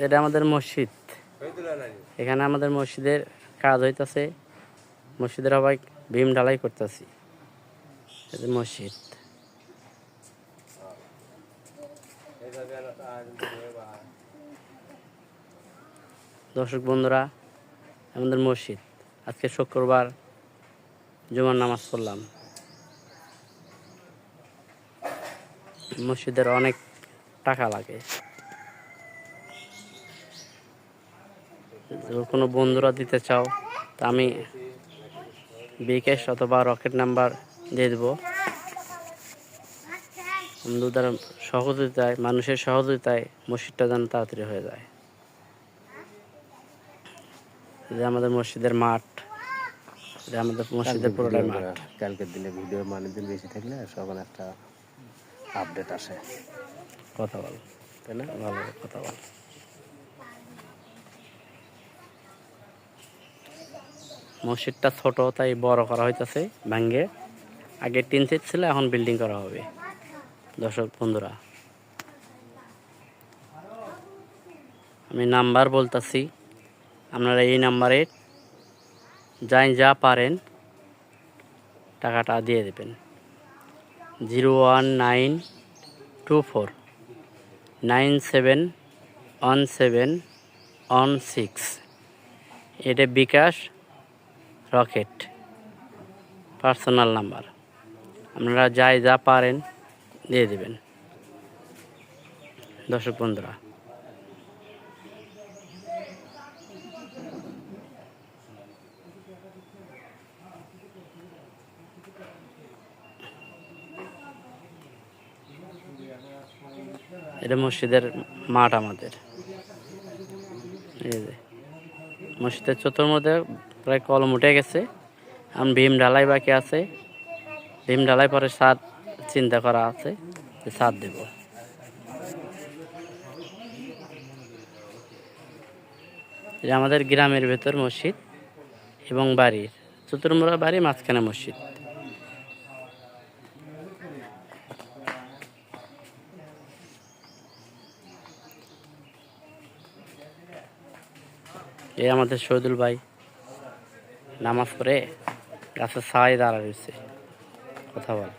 এটা আমাদের মসজিদ। এখানে আমাদের মসজিদের কাজ হইতাছে, মসজিদের সবাই ভীম ঢালাই করতেছি। এটা মসজিদ। দর্শক বন্ধুরা, আমাদের মসজিদ আজকে শুক্রবার জুমার নামাজ পড়লাম। মসজিদের অনেক টাকা লাগে। কোনো বন্ধুরা দিতে চাও তা আমি বিকাশ অথবা রকেট নাম্বার দিয়ে দেবো। বন্ধুদের সহযোগিতায়, মানুষের সহযোগিতায় মসজিদটা যেন তাড়াতাড়ি হয়ে যায়। যে আমাদের মসজিদের মাঠ, যে আমাদের মসজিদের পুরোটাই মাঠ। কালকের দিনে ভিডিওর মানে দিন বেশি থাকলে সকালে একটা আপডেট আসে। কথা বল, তাই না? ভালো কথা বল। মসজিদটা ছোট, তাই বড় করা হইতেছে ভাঙ্গে। আগে টিন সেট ছিল, এখন বিল্ডিং করা হবে। দর্শক বন্ধুরা, আমি নাম্বার বলতেছি, আপনারা এই নাম্বারে যাই যা পারেন টাকাটা দিয়ে দেবেন। 01924971716। এটা বিকাশ রকেট পার্সোনাল নাম্বার। আপনারা যাই যা পারেন দিয়ে দেবেন। দর্শক বন্ধুরা, এটা মসজিদের মাঠ আমাদের। এই যে মসজিদের চতুর্মধ্যে প্রায় কলম উঠে গেছে, এখন ভীম ঢালাই বাকি আছে। ভীম ঢালাই পরে ছাদ চিন্তা করা আছে, ছাদ দেব। এটা আমাদের গ্রামের ভেতর মসজিদ এবং বাড়ির চতুর্মুড়া বাড়ি, মাঝখানে মসজিদ। এই আমাদের শহীদুল ভাই নামাজ পড়ে গাছের ছায়ায় দাঁড়া রয়েছে। কথা বল।